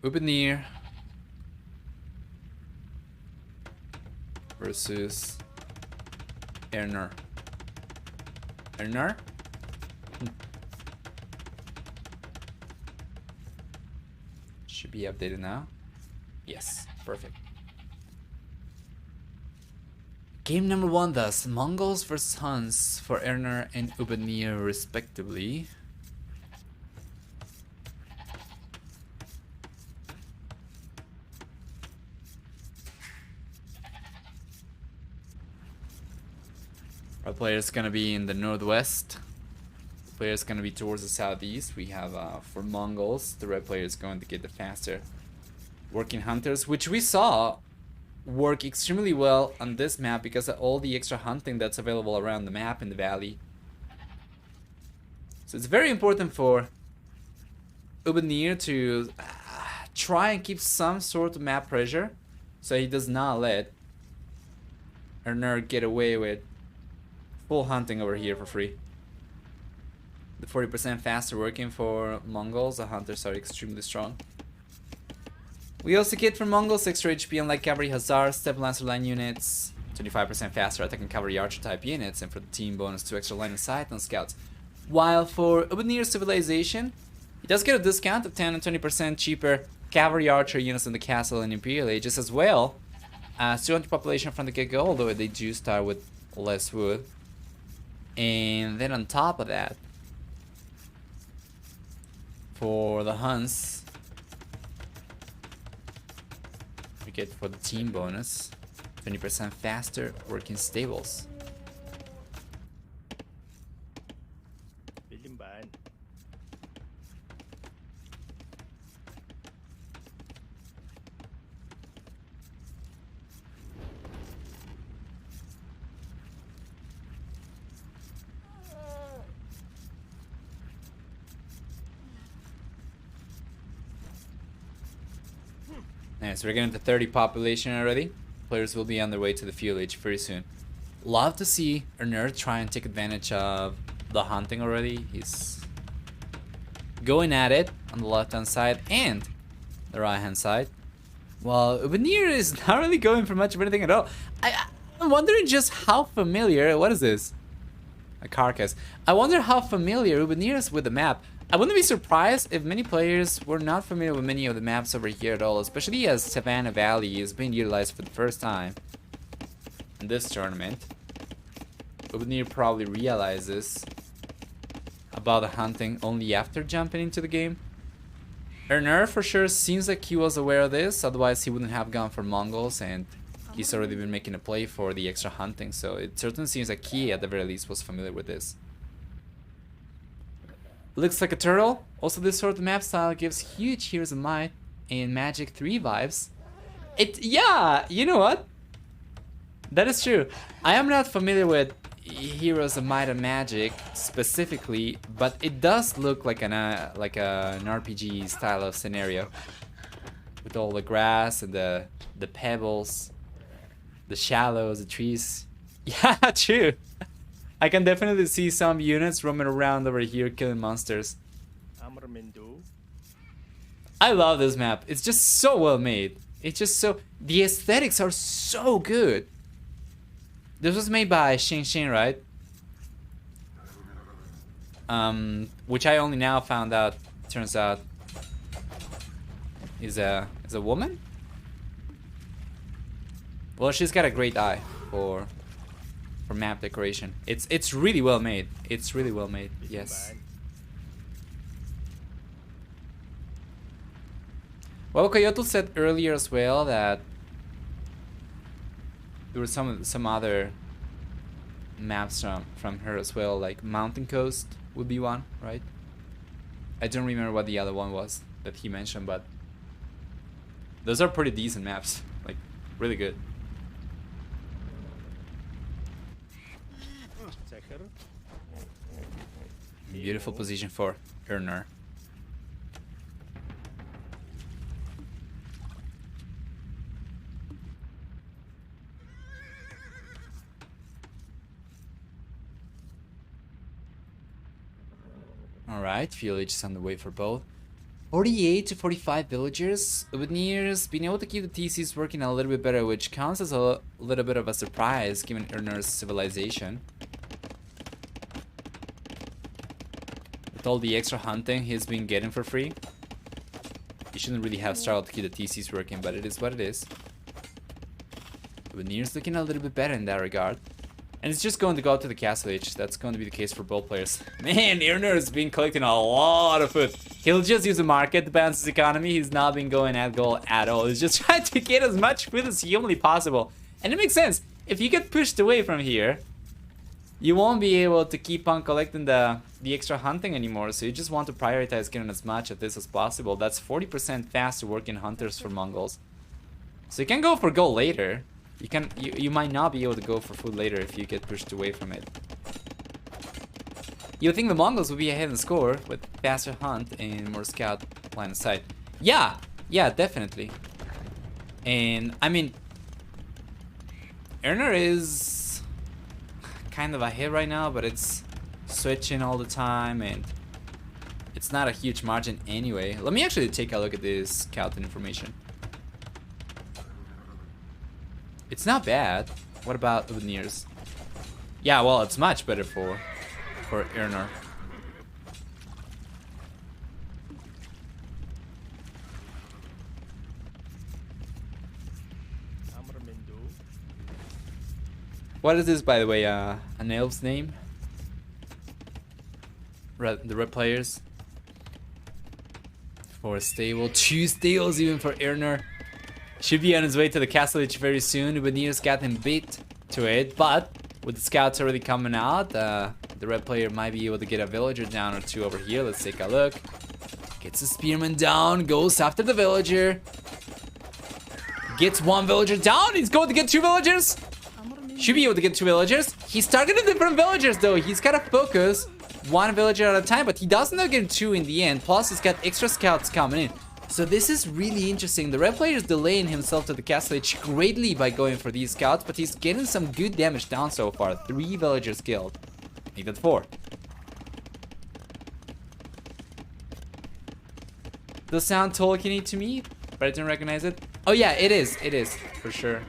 Ubetnir versus Eärnur. Eärnur? Should be updated now. Yes, perfect. Game number 1 thus, Mongols vs Huns for Eärnur and Ubetnir respectively. Our player is gonna be in the northwest. The player is gonna be towards the southeast. We have for Mongols, the red player is going to get the faster working hunters, which we saw work extremely well on this map because of all the extra hunting that's available around the map in the valley. So it's very important for Ubetnir to try and keep some sort of map pressure so he does not let Eärnur get away with full hunting over here for free. The 40% faster working for Mongols, the hunters are extremely strong. We also get from Mongols extra HP unlike cavalry hussars, step lancer line units, 25% faster attacking cavalry archer type units, and for the team bonus 2 extra line of sight on scouts. While for Ubetnir's civilization, he does get a discount of 10 and 20% cheaper cavalry archer units in the castle and Imperial Ages, as well as 200 population from the get-go, although they do start with less wood. And then on top of that, for the Huns, we get for the team bonus 20% faster working stables. Nice, we're getting to 30 population already. Players will be on their way to the field age very soon. Love to see Eärnur try and take advantage of the hunting already. He's going at it on the left hand side and the right hand side. While Ubetnir is not really going for much of anything at all. I'm wondering just how familiar. What is this? A carcass. I wonder how familiar Ubetnir is with the map. I wouldn't be surprised if many players were not familiar with many of the maps over here at all, especially as Savannah Valley is being utilized for the first time in this tournament. Ubetnir probably realizes about the hunting only after jumping into the game. Eärnur for sure seems like he was aware of this, otherwise he wouldn't have gone for Mongols, and he's already been making a play for the extra hunting, so it certainly seems like he at the very least was familiar with this. Looks like a turtle. Also, this sort of map style gives huge Heroes of Might and Magic 3 vibes. Yeah, you know what? That is true. I am not familiar with Heroes of Might and Magic specifically, but it does look like an RPG style of scenario with all the grass and the pebbles, the shallows, the trees. Yeah, true. I can definitely see some units roaming around over here killing monsters. I love this map. It's just so well made. It's just so... The aesthetics are so good. This was made by Shin, right? Which I only now found out, turns out, is a woman? Well, she's got a great eye for map decoration. It's really well made. It's really well made. Yes. Well, Coyote said earlier as well that there were some other maps from her as well, like Mountain Coast would be one, right? I don't remember what the other one was that he mentioned, but those are pretty decent maps, like really good. Beautiful position for Eärnur. Alright, field age is on the way for both. 48 to 45 villagers. Ubetnir's been able to keep the TCs working a little bit better, which counts as a little bit of a surprise given Eärnur's civilization. With all the extra hunting he's been getting for free, he shouldn't really have struggled to keep the TCs working, but it is what it is. Ubetnir's looking a little bit better in that regard. And it's just going to go to the castle age. That's going to be the case for both players. Man, Eärnur has been collecting a lot of food. He'll just use the market to balance his economy. He's not been going at goal at all. He's just trying to get as much food as humanly possible. And it makes sense. If you get pushed away from here, you won't be able to keep on collecting the extra hunting anymore. So you just want to prioritize getting as much of this as possible. That's 40% faster working hunters for Mongols. So you can go for gold later. You might not be able to go for food later if you get pushed away from it. You would think the Mongols would be ahead in score with faster hunt and more scout line of sight. Yeah, definitely. And I mean, Eärnur is kind of ahead right now, but it's switching all the time and it's not a huge margin anyway. Let me actually take a look at this scouting information. It's not bad. What about Ubetnir's? Yeah, well, it's much better for Eärnur. What is this, by the way? An elf's name? The red players. For a stable. 2 stables even for Eärnur. Should be on his way to the castle very soon. Ubetnir's got him beat to it, but with the scouts already coming out, the red player might be able to get a villager down or 2 over here. Let's take a look. Gets the spearman down, goes after the villager. Gets 1 villager down. He's going to get 2 villagers. Should be able to get 2 villagers. He's targeting different villagers though. He's got to focus 1 villager at a time, but he does end up getting 2 in the end. Plus, he's got extra scouts coming in. So this is really interesting. The red player is delaying himself to the castle age greatly by going for these scouts, but he's getting some good damage down so far. 3 villagers killed. Make that 4. Does sound Tolkien-y to me, but I didn't recognize it. Oh yeah, it is. It is, for sure.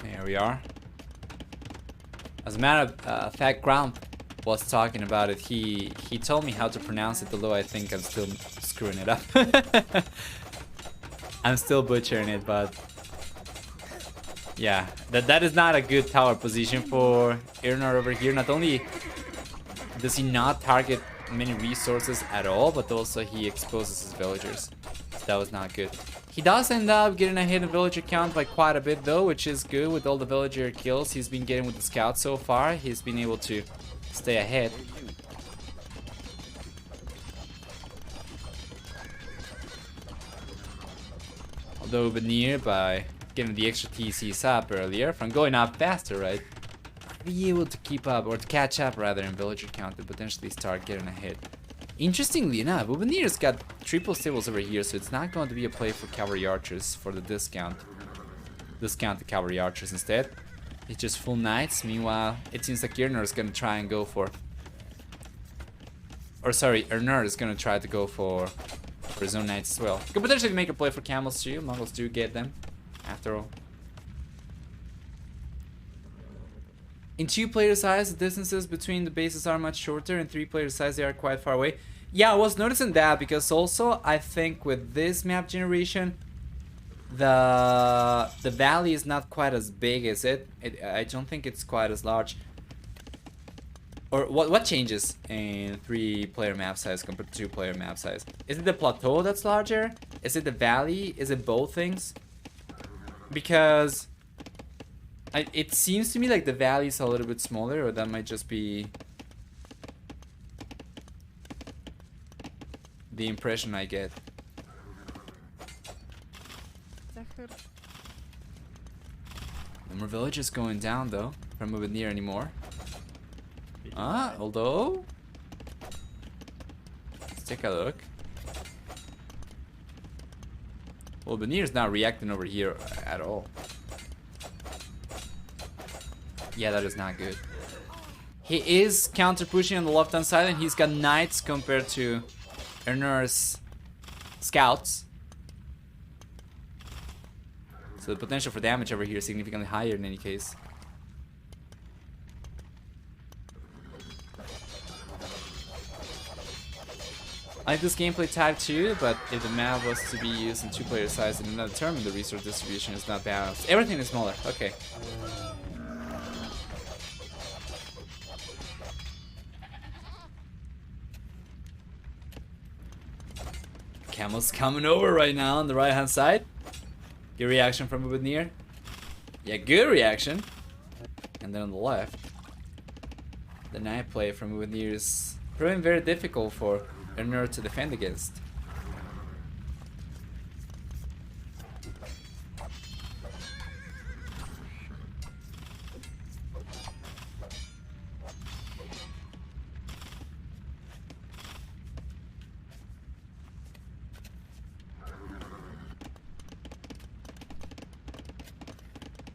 There we are. As a matter of fact, Grump was talking about it. He told me how to pronounce it, although I think I'm still screwing it up. I'm still butchering it, but yeah, that is not a good tower position for Eärnur over here. Not only does he not target many resources at all, but also he exposes his villagers. So that was not good. He does end up getting a hidden villager count by quite a bit though, which is good with all the villager kills he's been getting with the scouts so far. He's been able to stay ahead. Although Ubetnir, by getting the extra TCs up earlier, from going up faster, right? Be able to keep up, or to catch up rather, in villager count and potentially start getting ahead. Interestingly enough, Ubetnir's got triple stables over here, so it's not going to be a play for cavalry archers for the discount. Discount the cavalry archers instead. It's just full knights. Meanwhile, it seems like Eärnur is going to try and go for... Or sorry, Eärnur is going to try to go for his own knights as well. Could potentially make a play for camels too. Mongols do get them, after all. In 2-player size, the distances between the bases are much shorter. In 3-player size, they are quite far away. Yeah, I was noticing that because also I think with this map generation, the valley is not quite as big, is it? I don't think it's quite as large. Or what changes in 3-player map size compared to 2-player map size? Is it the plateau that's larger? Is it the valley? Is it both things? Because it seems to me like the valley is a little bit smaller, or that might just be the impression I get. No more villages going down though from Ubetnir anymore. Although let's take a look. Well, Ubetnir is not reacting over here at all. Yeah, that is not good. He is counter pushing on the left hand side, and he's got knights compared to Eärnur's scouts. So the potential for damage over here is significantly higher in any case. I like this gameplay type too, but if the map was to be used in 2-player size in another tournament, the resource distribution is not balanced. Everything is smaller. Okay. Camel's coming over right now on the right hand side. Good reaction from Ubetnir. Yeah, good reaction. And then on the left, the knight play from Ubetnir is proving very difficult for Eärnur to defend against.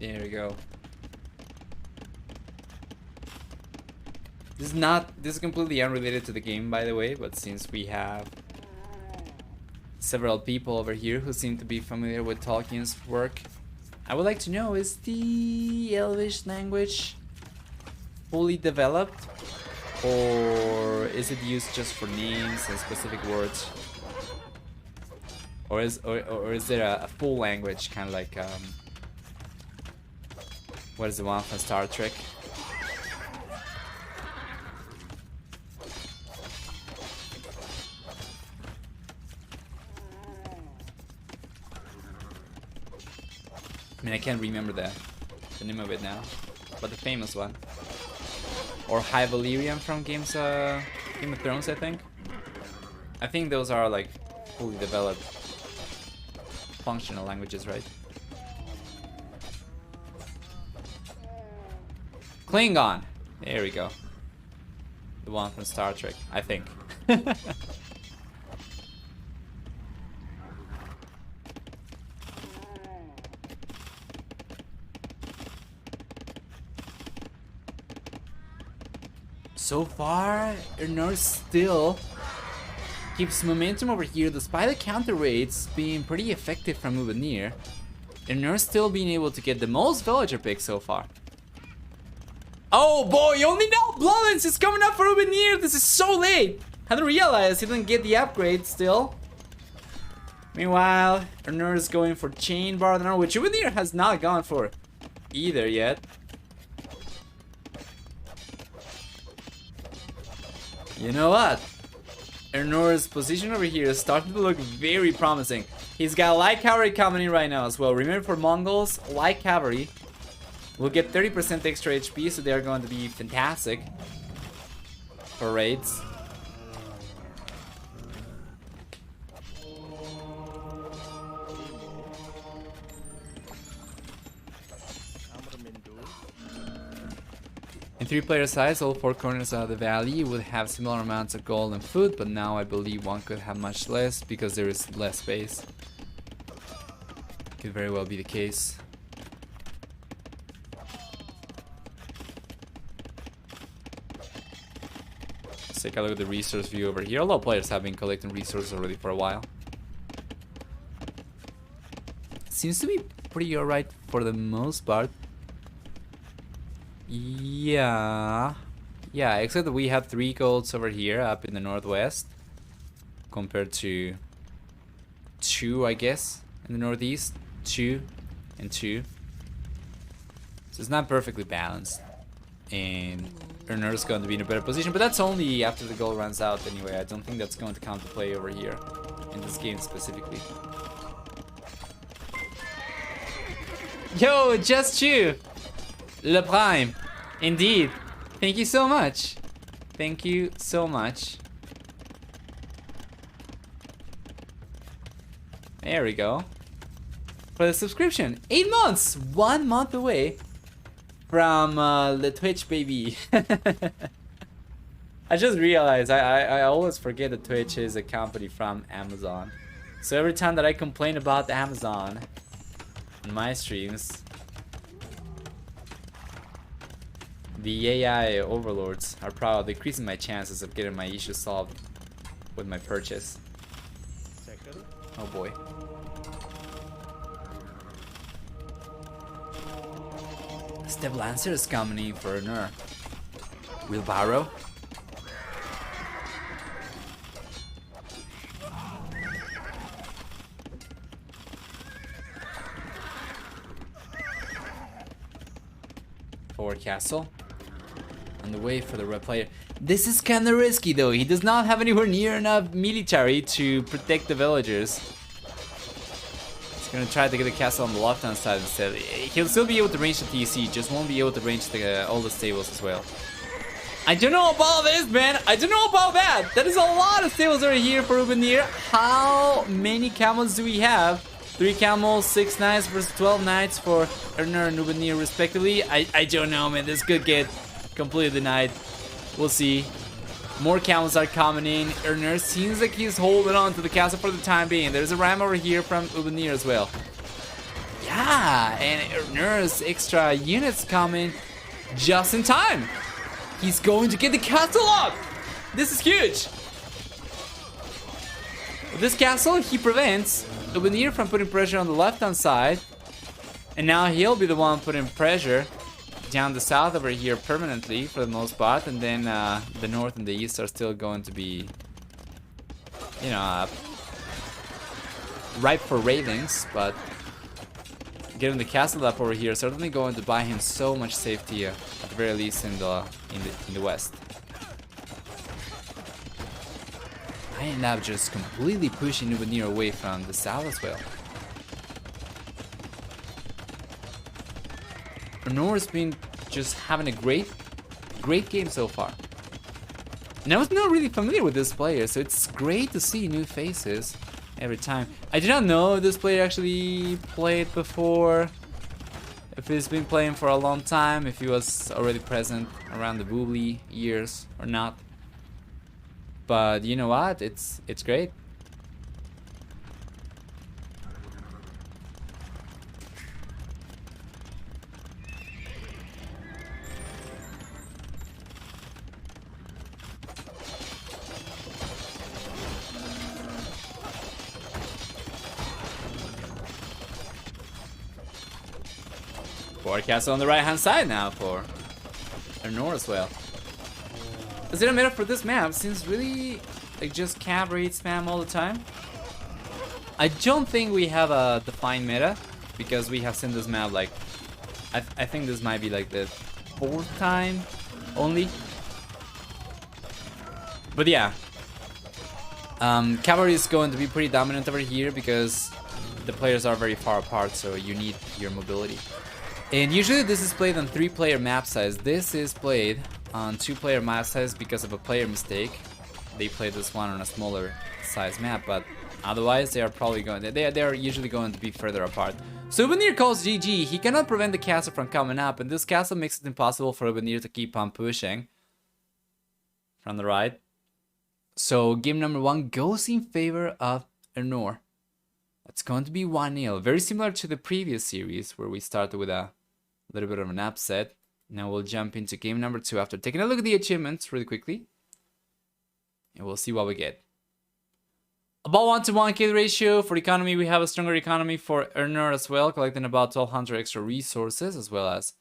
There we go. This is completely unrelated to the game, by the way, but since we have several people over here who seem to be familiar with Tolkien's work, I would like to know, is the Elvish language fully developed, or is it used just for names and specific words, or is there a full language, kind of like what is the one from Star Trek? I mean, I can't remember the name of it now, but the famous one. Or High Valyrian from Game of Thrones, I think. I think those are like fully developed functional languages, right? Klingon! There we go. The one from Star Trek, I think. So far, Eärnur still keeps momentum over here, despite the counter raids being pretty effective from Ubetnir. Eärnur still being able to get the most villager picks so far. Oh boy, only now Bloodlines is coming up for Ubetnir. This is so late. I didn't realize he didn't get the upgrade still. Meanwhile, Eärnur is going for Chain Bardener, which Ubetnir has not gone for either yet. You know what? Eärnur's position over here is starting to look very promising. He's got light cavalry coming in right now as well. Remember, for Mongols, light cavalry will get 30% extra HP, so they're going to be fantastic for raids. In 3-player size, all 4 corners of the valley would have similar amounts of gold and food, but now I believe one could have much less because there is less space. Could very well be the case. Let's take a look at the resource view over here. A lot of players have been collecting resources already for a while. Seems to be pretty alright for the most part. Yeah, except that we have 3 golds over here up in the northwest compared to 2, I guess, in the northeast. 2 and 2. So it's not perfectly balanced, and Eärnur is going to be in a better position, but that's only after the gold runs out anyway. I don't think that's going to come to play over here in this game specifically. Yo, just you! Le Prime, indeed. Thank you so much. Thank you so much. There we go. For the subscription, 8 months, 1 month away from the Twitch, baby. I just realized I always forget that Twitch is a company from Amazon. So every time that I complain about Amazon on my streams, The AI overlords are probably decreasing my chances of getting my issue solved with my purchase. Oh boy. Step Lancer is coming in for Eärnur. Wheelbarrow. Forward castle. On the way for the red player. This is kinda risky though. He does not have anywhere near enough military to protect the villagers. He's gonna try to get the castle on the left hand side instead. He'll still be able to range the TC, just won't be able to range all the stables as well. I don't know about this, man. I don't know about that. That is a lot of stables over here for Ubetnir. How many camels do we have? 3 camels, 6 knights versus 12 knights for Eärnur and Ubetnir respectively. I don't know, man. This could get completely denied. We'll see. More camels are coming in. Eärnur seems like he's holding on to the castle for the time being. There's a ram over here from Ubetnir as well. Yeah, and Eärnur's extra units coming just in time. He's going to get the castle up. This is huge. With this castle, he prevents Ubetnir from putting pressure on the left-hand side. And now he'll be the one putting pressure down the south over here permanently for the most part. And then the north and the east are still going to be, you know, ripe for raidings. But getting the castle up over here is certainly going to buy him so much safety, at the very least in the west. I end up just completely pushing Ubetnir away from the south as well. Eärnur's been just having a great game so far. And I was not really familiar with this player, so it's great to see new faces every time. I did not know this player actually played before. If he's been playing for a long time, if he was already present around the Woobly years or not. But you know what? It's great. Forward castle on the right hand side now for Eärnur as well. Is it a meta for this map? Seems really like just cap raid spam all the time. I don't think we have a defined meta because we have seen this map like I think this might be like the 4th time only. But yeah, cavalry is going to be pretty dominant over here because the players are very far apart, so you need your mobility. And usually this is played on 3-player map size. This is played on 2-player map size because of a player mistake. They played this one on a smaller size map, but otherwise they are probably going. They are usually going to be further apart. So Ubetnir calls GG. He cannot prevent the castle from coming up, and this castle makes it impossible for Ubetnir to keep on pushing from the right. So game number 1 goes in favor of Eärnur. It's going to be 1-0, very similar to the previous series where we started with a little bit of an upset. Now we'll jump into game number 2 after taking a look at the achievements really quickly. And we'll see what we get. About 1-to-1 kill ratio. For economy, we have a stronger economy for Eärnur as well, collecting about 1200 extra resources, as well as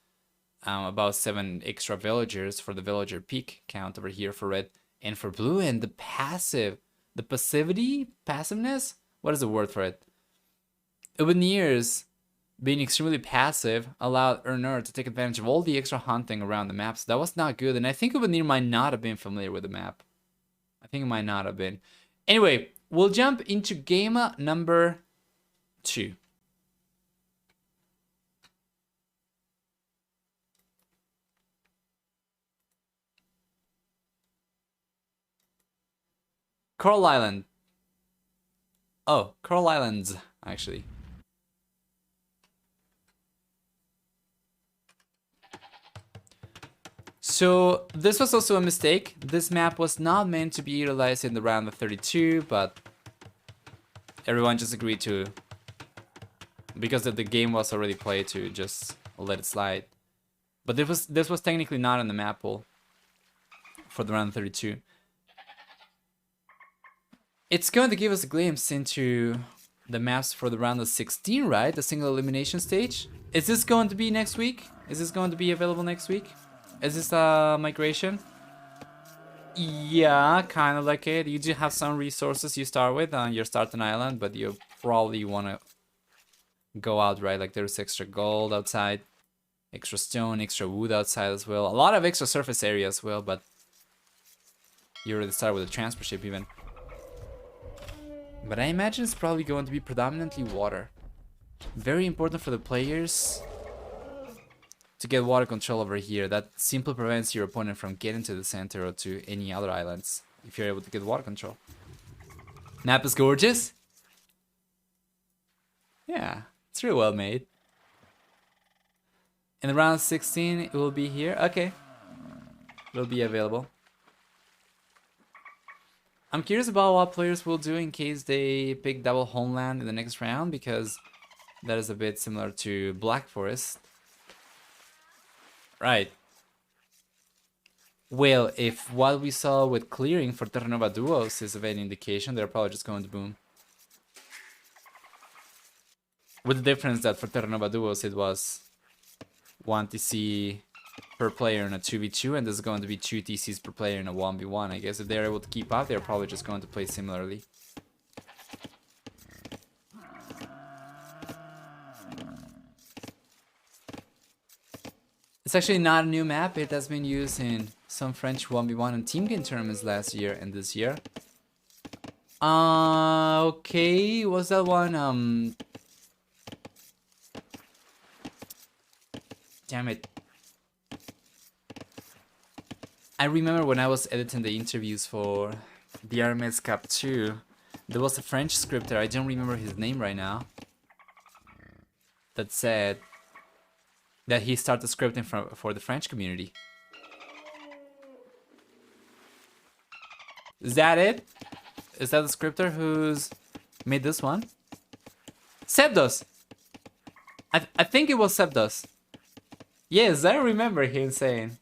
about 7 extra villagers for the villager peak count over here for red and for blue. And the passiveness? What is the word for it? Ubetnir's being extremely passive allowed Eärnur to take advantage of all the extra hunting around the map, so that was not good. And I think Ubetnir might not have been familiar with the map. I think it might not have been. Anyway, we'll jump into game number 2. Coral Island. Oh, Coral Islands, actually. So this was also a mistake. This map was not meant to be utilized in the round of 32, but everyone just agreed to, because the game was already played, to just let it slide. But this was technically not in the map pool for the round 32. It's going to give us a glimpse into the maps for the round of 16, right? The single elimination stage. Is this going to be next week? Is this going to be available next week? Is this a migration? Yeah, kind of like it. You do have some resources you start with on your starting island, but you probably want to go out, right? Like there's extra gold outside, extra stone, extra wood outside as well. A lot of extra surface area as well, but you already start with a transport ship even. But I imagine it's probably going to be predominantly water. Very important for the players to get water control over here. That simply prevents your opponent from getting to the center or to any other islands if you're able to get water control. Map is gorgeous. Yeah, it's really well made. In the round 16, it will be here. Okay, it will be available. I'm curious about what players will do in case they pick double homeland in the next round, because that is a bit similar to Black Forest. Right. Well, if what we saw with clearing for Terra Nova duos is of any indication, they're probably just going to boom. With the difference that for Terra Nova duos it was 1 TC per player in a 2v2, and this is going to be 2 TCs per player in a 1v1. I guess if they're able to keep up, they're probably just going to play similarly. It's actually not a new map. It has been used in some French 1v1 and team game tournaments last year and this year. Okay, was that one, damn it. I remember when I was editing the interviews for the Hermes Cup 2, there was a French scripter, I don't remember his name right now, that said that he started scripting for the French community. Is that it? Is that the scripter who's made this one? Sebdos! I think it was Sebdos. Yes, I remember him saying,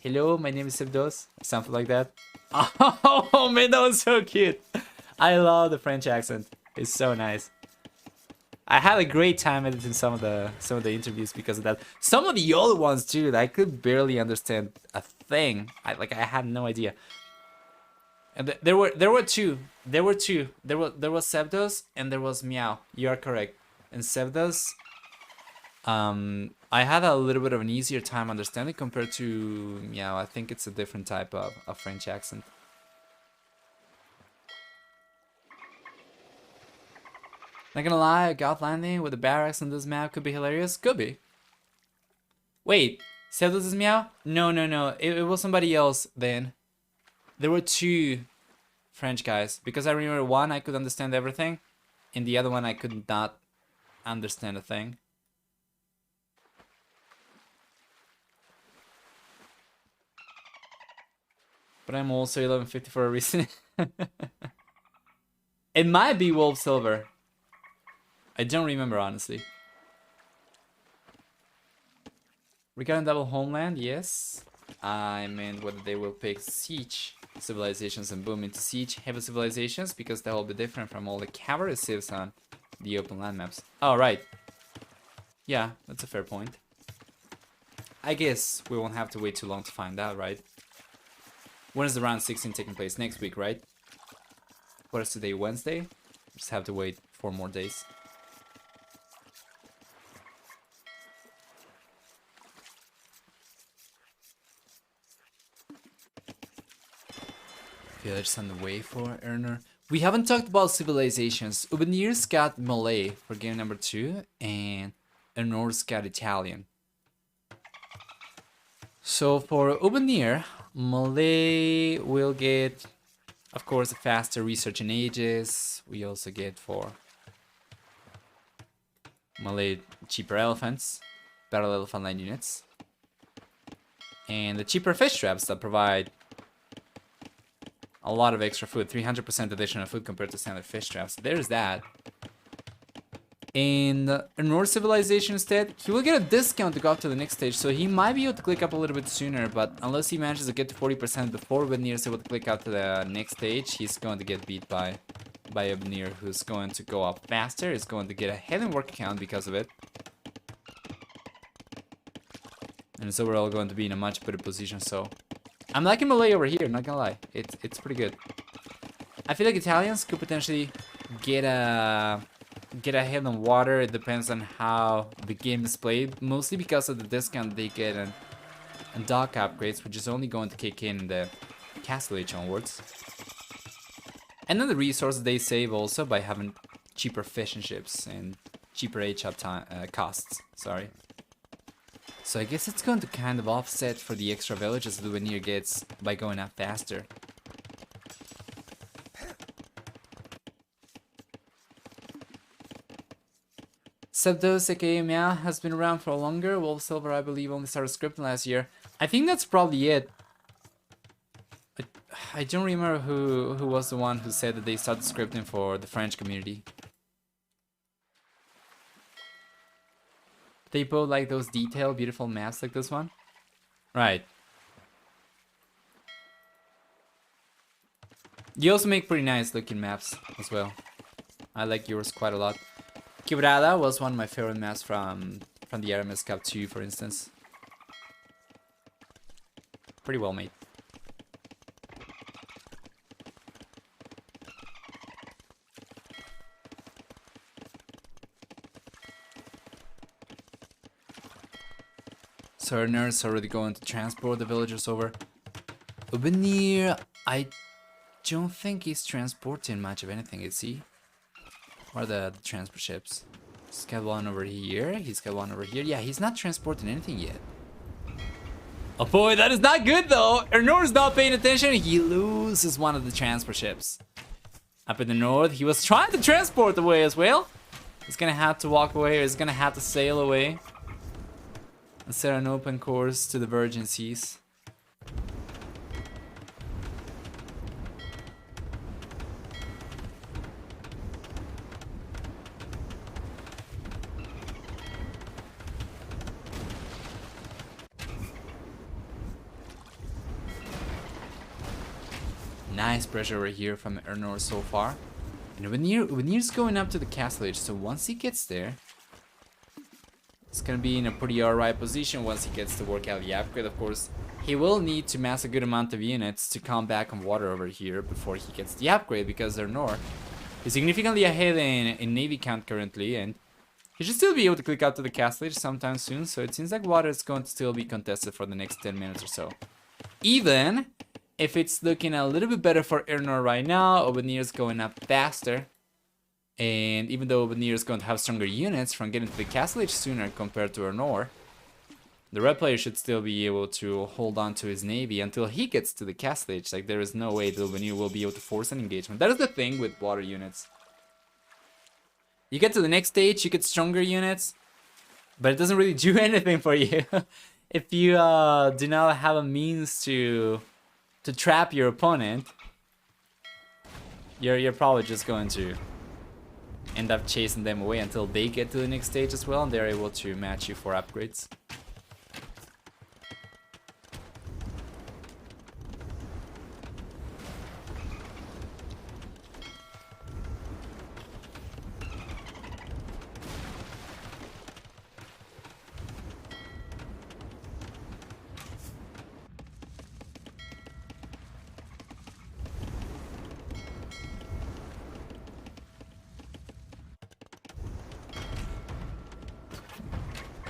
"Hello, my name is Sebdos," something like that. Oh man, that was so cute. I love the French accent. It's so nice. I had a great time editing some of the interviews because of that. Some of the old ones, dude, I could barely understand a thing. I had no idea. And there were two. There was Sebdos and there was Meow. You are correct. And Sebdos, I had a little bit of an easier time understanding compared to Meow. I think it's a different type of French accent. Not gonna lie, a goth landing with the barracks on this map could be hilarious. Could be. Wait, Sebdos is Meow? No. It was somebody else then. There were two French guys. Because I remember one I could understand everything, and the other one I could not understand a thing. But I'm also 1150 for a reason. It might be Wolf Silver. I don't remember, honestly. Regarding double homeland, yes. I meant whether they will pick siege civilizations and boom into siege heavy civilizations, because that will be different from all the cavalry civs on the open land maps. Oh, right. Yeah, that's a fair point. I guess we won't have to wait too long to find out, right? When is the round 16 taking place? Next week, right? What is today? Wednesday? Just have to wait 4 more days. Village on the way for Eärnur. We haven't talked about civilizations. Ubetnir's got Malay for game number 2, and Eärnur's got Italian. So for Ubetnir, Malay will get, of course, a faster research in ages. We also get for Malay cheaper elephants, battle elephant line units, and the cheaper fish traps that provide a lot of extra food, 300% additional food compared to standard fish traps. There's that. in Eärnur civilization instead, he will get a discount to go up to the next stage, so he might be able to click up a little bit sooner, but unless he manages to get to 40% before Ubetnir is able to click up to the next stage, he's going to get beat by Ubetnir, who's going to go up faster, is going to get a hidden work account because of it. And so we're all going to be in a much better position, so... I'm liking Malay over here, not gonna lie. It's pretty good. I feel like Italians could potentially get a hit on water. It depends on how the game is played, mostly because of the discount they get and dock upgrades, which is only going to kick in the castle age onwards. And then the resources they save also by having cheaper fishing ships and cheaper HUP time costs. Sorry. So I guess it's going to kind of offset for the extra villages the Ubetnir gets by going up faster. Subdos aka Meow has been around for longer. Wolf Silver, I believe, only started scripting last year. I think that's probably it. I don't remember who was the one who said that they started scripting for the French community. They both like those detailed, beautiful maps like this one? Right. You also make pretty nice looking maps as well. I like yours quite a lot. Quebrada was one of my favorite maps from the RMS Cup 2, for instance. Pretty well made. So Eärnur is already going to transport the villagers over. Ubetnir, I don't think he's transporting much of anything, is he? Where are the transport ships? He's got one over here, he's got one over here. Yeah, he's not transporting anything yet. Oh boy, that is not good though! Eärnur is not paying attention, he loses one of the transport ships. Up in the north, he was trying to transport away as well. He's gonna have to walk away, or he's gonna have to sail away. And set an open course to the Virgin Seas. Nice pressure over here from Eärnur so far. And Ubetnir's going up to the castle age, so once he gets there, it's gonna be in a pretty alright position once he gets to work out the upgrade. Of course, he will need to mass a good amount of units to come back on water over here before he gets the upgrade, because Eärnur is significantly ahead in navy count currently, and he should still be able to click out to the castle age sometime soon. So it seems like water is going to still be contested for the next 10 minutes or so. Even if it's looking a little bit better for Eärnur right now, Ubetnir is going up faster. And even though Ubetnir is going to have stronger units from getting to the castle age sooner compared to Eärnur, the red player should still be able to hold on to his navy until he gets to the castle age. Like, there is no way that Ubetnir will be able to force an engagement. That is the thing with water units. You get to the next stage, you get stronger units, but it doesn't really do anything for you. If you do not have a means to trap your opponent, you're probably just going to end up chasing them away until they get to the next stage as well, and they're able to match you for upgrades.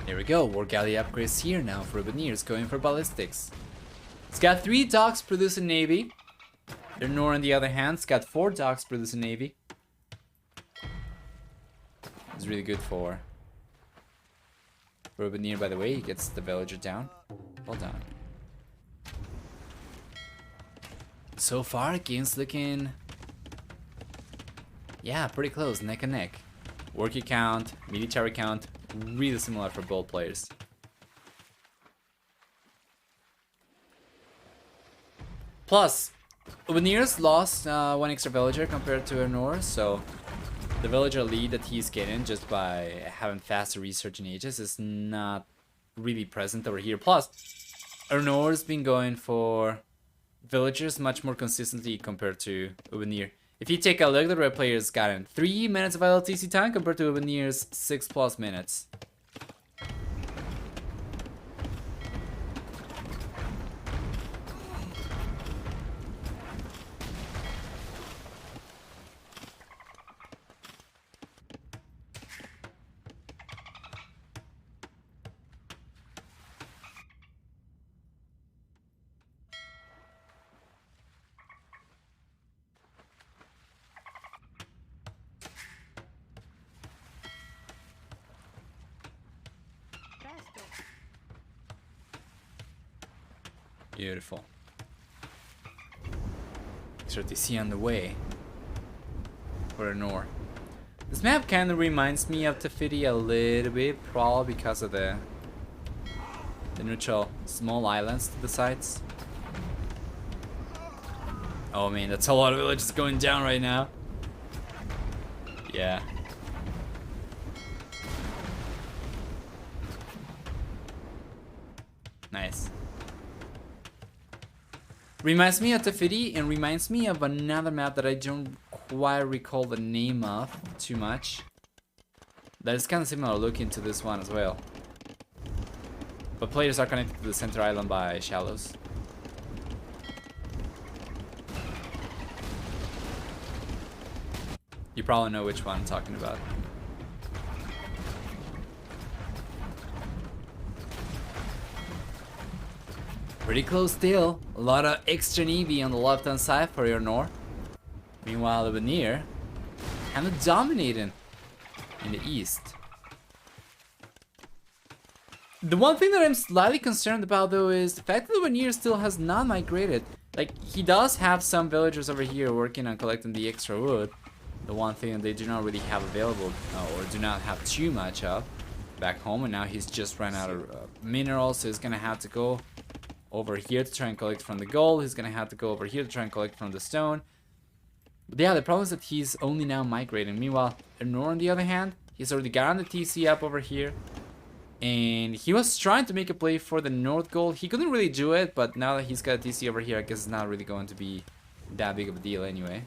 There we go, war galley upgrades here now for Ubetnir. It's going for ballistics. It's got 3 docks producing navy. Eärnur, on the other hand, it's got 4 docks producing navy. It's really good for Ubetnir, by the way. He gets the villager down. Well done. So far, game's looking... yeah, pretty close, neck and neck. Worker count, military count, really similar for both players. Plus, Ubetnir's lost 1 extra villager compared to Eärnur, so The villager lead that he's getting just by having faster research in ages is not really present over here. Plus, Eärnur's been going for villagers much more consistently compared to Ubetnir. If you take a look, the red player's gotten 3 minutes of LTC time compared to Ubetnir's 6+ minutes. Beautiful. Ro32 on the way for Eärnur. This map kind of reminds me of Tafiti a little bit, probably because of the neutral small islands to the sides. Oh man, that's a lot of villages going down right now. Yeah. Nice. Reminds me of Tafiti and reminds me of another map that I don't quite recall the name of too much. That is kind of similar looking to this one as well. But players are connected to the center island by shallows. You probably know which one I'm talking about. Pretty close still. A lot of extra navy on the left hand side for Eärnur. Meanwhile, Ubetnir kind of dominating in the east. The one thing that I'm slightly concerned about though is the fact that Ubetnir still has not migrated. Like, he does have some villagers over here working on collecting the extra wood. The one thing that they do not really have available, or do not have too much of back home, and now he's just run out of minerals, so he's gonna have to go over here to try and collect from the gold. He's gonna have to go over here to try and collect from the stone. But yeah, the problem is that he's only now migrating. Meanwhile, Eärnur on the other hand, he's already gotten the TC up over here. And he was trying to make a play for the north gold. He couldn't really do it, but now that he's got a TC over here, I guess it's not really going to be that big of a deal anyway.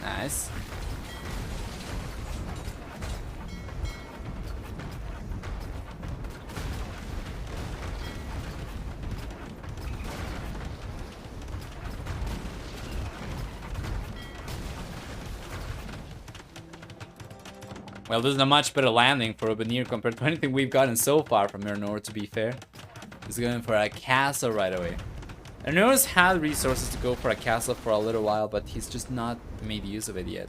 Nice. Well, this is a much better landing for Ubetnir compared to anything we've gotten so far from Eärnur, to be fair. He's going for a castle right away. Eärnur's had resources to go for a castle for a little while, but he's just not made use of it yet.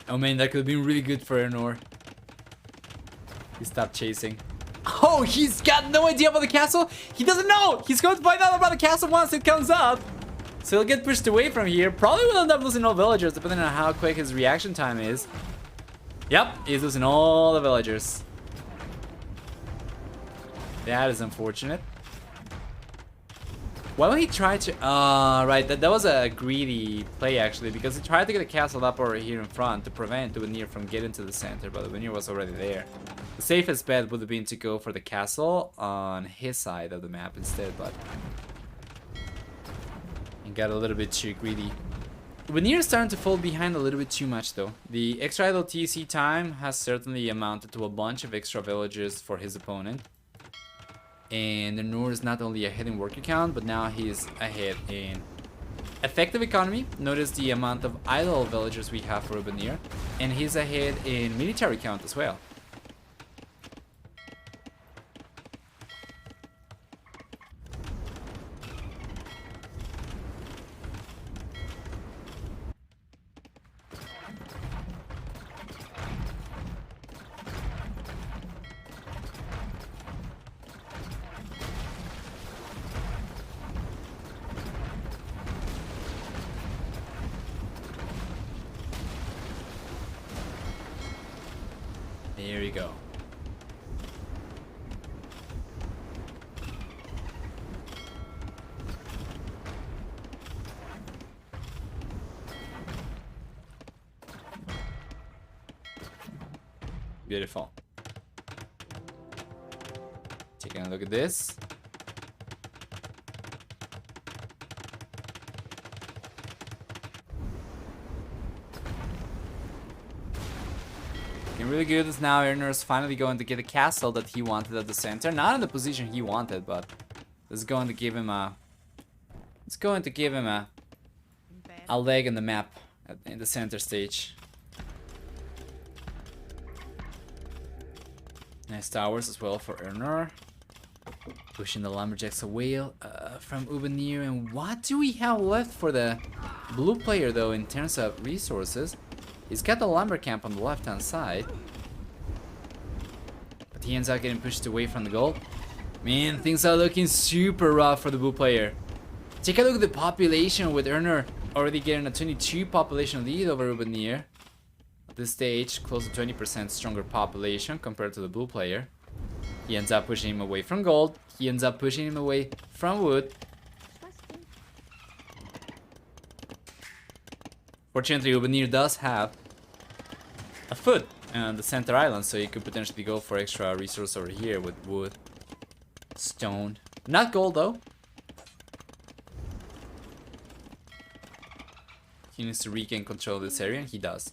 Oh man, that could have been really good for Eärnur. He stopped chasing. Oh, he's got no idea about the castle. He doesn't know. He's going to find out about the castle once it comes up. So he'll get pushed away from here. Probably will end up losing all villagers, depending on how quick his reaction time is. Yep, he's losing all the villagers. That is unfortunate. Why would he try to... right, that was a greedy play actually, because he tried to get a castle up over here in front to prevent Ubetnir from getting to the center, but Ubetnir was already there. The safest bet would have been to go for the castle on his side of the map instead, but he got a little bit too greedy. Ubetnir is starting to fall behind a little bit too much though. The extra idle TC time has certainly amounted to a bunch of extra villagers for his opponent. And Eärnur is not only ahead in worker count, but now he's ahead in effective economy. Notice the amount of idle villagers we have for Ubetnir. And he's ahead in military count as well. There you go. Beautiful. Taking a look at this. Looking really good as now Eärnur is finally going to get a castle that he wanted at the center. Not in the position he wanted, but this is going to give him a... It's going to give him a leg in the map in the center stage. Nice towers as well for Eärnur. Pushing the lumberjacks away from Ubetnir. And what do we have left for the blue player though in terms of resources? He's got the lumber camp on the left hand side. But he ends up getting pushed away from the goal. Man, things are looking super rough for the blue player. Take a look at the population with Eärnur already getting a 22 population lead over Ubetnir. At this stage, close to 20% stronger population compared to the blue player. He ends up pushing him away from gold. He ends up pushing him away from wood. Fortunately, Ubetnir does have a foot on the center island, so you could potentially go for extra resource over here with wood, stone. Not gold though. He needs to regain control of this area, and he does.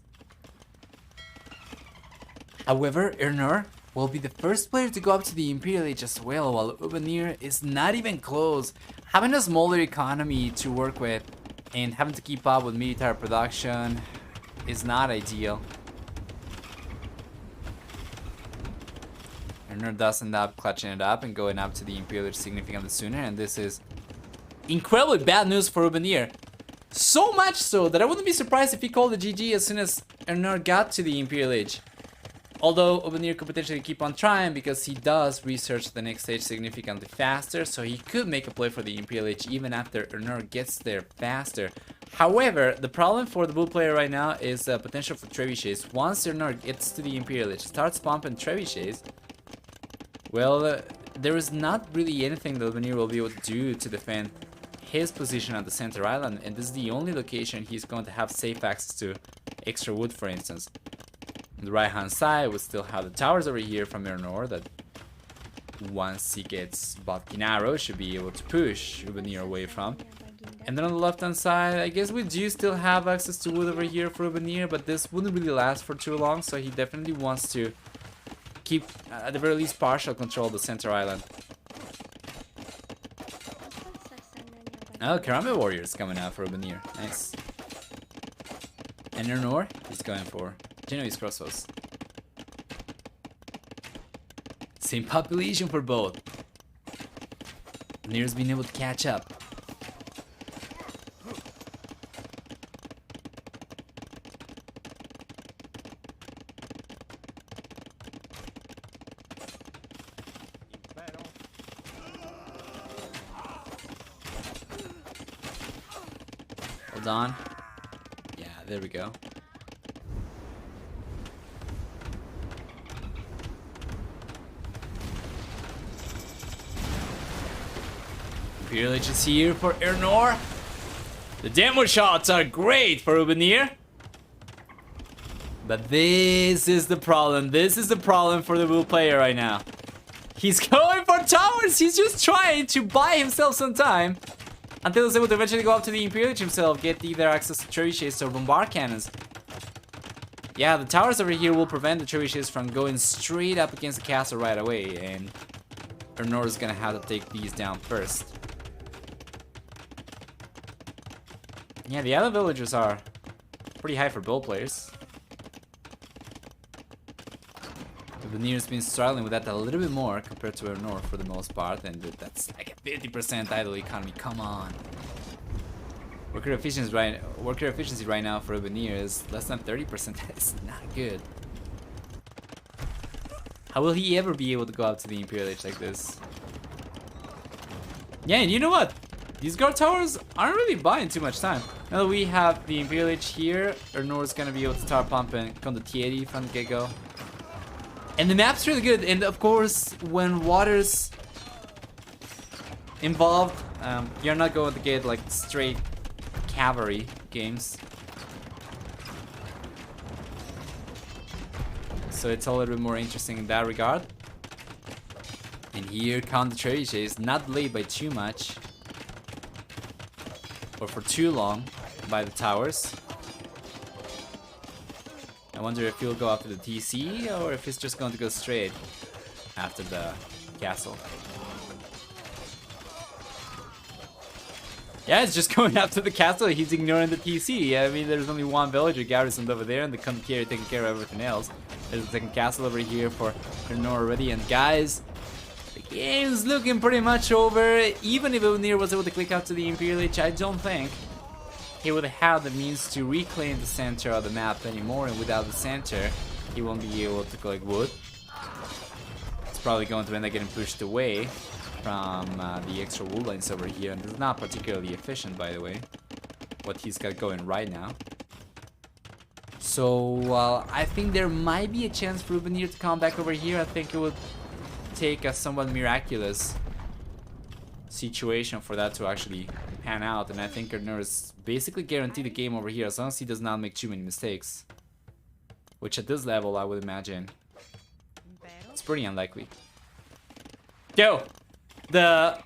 However, Eärnur will be the first player to go up to the Imperial Age as well, while Ubetnir is not even close. Having a smaller economy to work with and having to keep up with military production is not ideal. Eärnur does end up clutching it up and going up to the Imperial Age significantly sooner, and this is incredibly bad news for Ubetnir. So much so that I wouldn't be surprised if he called the GG as soon as Eärnur got to the Imperial Age. Although Ubetnir could potentially keep on trying because he does research the next stage significantly faster, so he could make a play for the Imperial Age even after Eärnur gets there faster. However, the problem for the blue player right now is the potential for trebuchets. Once Eärnur gets to the Imperial Age, starts pumping trebuchets, well, there is not really anything that Ubetnir will be able to do to defend his position at the center island, and this is the only location he's going to have safe access to extra wood, for instance. On the right hand side, we still have the towers over here from Eärnur that once he gets Vodkin Arrow should be able to push Ubetnir away from. And then on the left hand side, I guess we do still have access to wood over here for Ubetnir, but this wouldn't really last for too long, so he definitely wants to keep at the very least partial control of the center island. Oh, Karambit Warriors coming out for Ubetnir. Nice. And Eärnur is going for Genoese crossbows. Same population for both. Ubetnir's been able to catch up. Hold on. Yeah, there we go. Imperial Age is here for Eärnur. The demo shots are great for Ubetnir. But this is the problem. This is the problem for the blue player right now. He's going for towers. He's just trying to buy himself some time until he's able to eventually go up to the Imperial Age himself, get either access to trebuchets or bombard cannons. Yeah, the towers over here will prevent the trebuchets from going straight up against the castle right away, and Eärnur is gonna have to take these down first. Yeah, the other villagers are pretty high for bow players. Ubetnir's been struggling with that a little bit more compared to Eärnur for the most part, and that's like a 50% idle economy. Come on. Worker efficiency right now for Ubetnir is less than 30%. That's not good. How will he ever be able to go up to the Imperial Age like this? Yeah, and you know what? These guard towers aren't really buying too much time. Now that we have the Imperial Age here, Eärnur is gonna be able to start pumping Condottieri from the get-go. And the map's really good, and of course, when water's involved, you're not going to get like straight cavalry games. So it's a little bit more interesting in that regard. And here, Dr.V is not delayed by too much, or for too long, by the towers. I wonder if he'll go after the TC, or if he's just going to go straight after the castle. Yeah, it's just going after the castle. He's ignoring the TC. I mean, there's only one villager garrisoned over there, and the Condottieri taking care of everything else. There's a second castle over here for Eärnur already. And guys, the game's looking pretty much over. Even if Ubetnir was able to click out to the Imperial Age, I don't think he would have the means to reclaim the center of the map anymore, and without the center, he won't be able to collect wood. It's probably going to end up getting pushed away from the extra wood lines over here, and it's not particularly efficient, by the way, what he's got going right now. So I think there might be a chance for Ubetnir to come back over here. I think it would take a somewhat miraculous situation for that to actually pan out, and I think Eärnur is basically guaranteed the game over here as long as he does not make too many mistakes, which at this level I would imagine it's pretty unlikely. Yo, the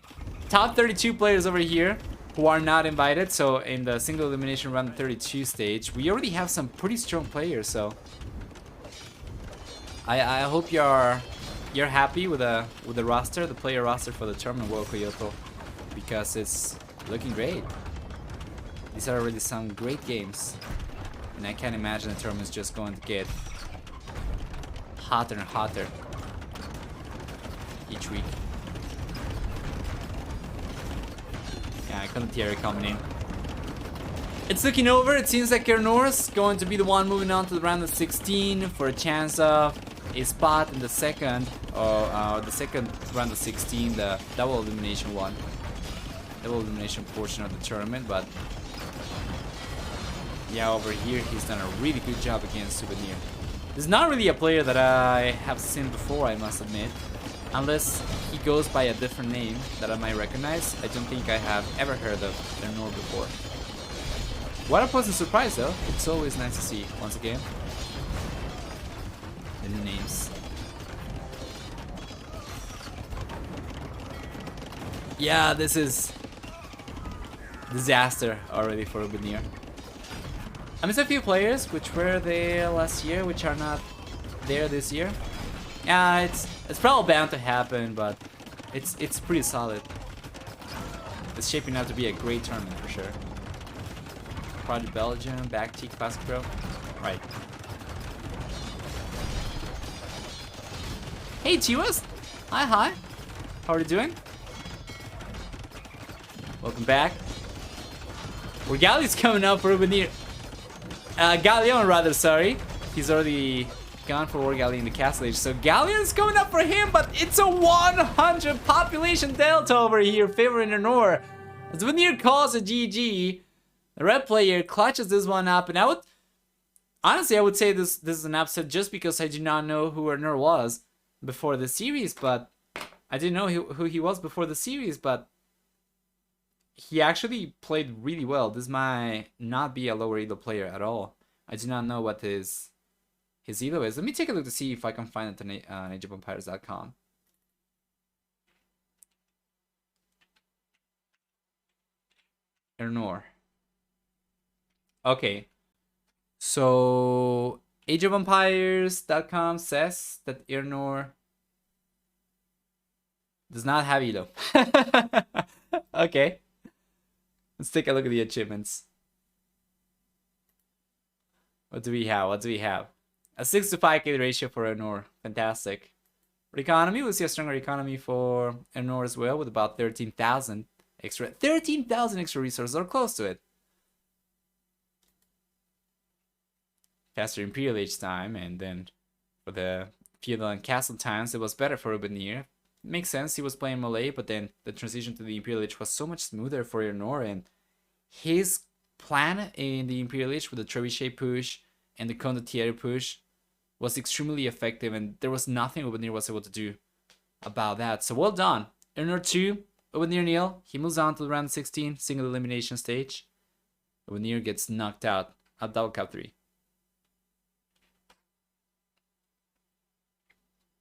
top 32 players over here who are not invited, so in the single elimination round 32 stage, we already have some pretty strong players, so I hope you're happy with the roster, the player roster for the tournament World Kyoto, because it's looking great. These are already some great games, and I can't imagine the tournament's just going to get hotter and hotter each week. Yeah, Condottieri coming in. It's looking over. It seems like Eärnur is going to be the one moving on to the round of 16 for a chance of a spot in the second, or the second round of 16, the double elimination one. Double elimination portion of the tournament, but yeah, over here he's done a really good job against Ubetnir. This is not really a player that I have seen before, I must admit. Unless he goes by a different name that I might recognize, I don't think I have ever heard of Eärnur before. What a pleasant surprise though. It's always nice to see, once again, the new names. Yeah, this is disaster already for Ubetnir. I miss a few players which were there last year, which are not there this year. Yeah, it's probably bound to happen, but it's pretty solid. It's shaping up to be a great tournament for sure. Project Belgium, back Teak Classic Pro. Right. Hey T-West! Hi. How are you doing? Welcome back. Galli's coming up for Ubetnir. Galleon rather, sorry. He's already gone for Wargali in the Castle Age. So Galleon's coming up for him, but it's a 100 population delta over here favoring Eärnur. As Ubetnir calls a GG, the red player clutches this one up, and honestly, I would say this is an upset just because I do not know who Eärnur was before the series, but I didn't know who he was before the series, but he actually played really well. This might not be a lower elo player at all. I do not know what his elo is. Let me take a look to see if I can find it on ageofempires.com. Eärnur. Okay. So ageofempires.com says that Eärnur does not have elo. Okay. Let's take a look at the achievements. What do we have? A 6-to-5 kill ratio for Eärnur. Fantastic. For economy, we'll see a stronger economy for Eärnur as well, with about 13,000 extra. 13,000 extra resources, or close to it. Faster Imperial Age time, and then for the feudal and castle times, it was better for Ubetnir. Makes sense, he was playing melee, but then the transition to the Imperial Age was so much smoother for Eärnur, and his plan in the Imperial Age with the trebuchet push and the Condottieri push was extremely effective, and there was nothing Ubetnir was able to do about that. So well done. Eärnur 2, Ubetnir nil. He moves on to the round 16, single elimination stage. Ubetnir gets knocked out at double cap 3.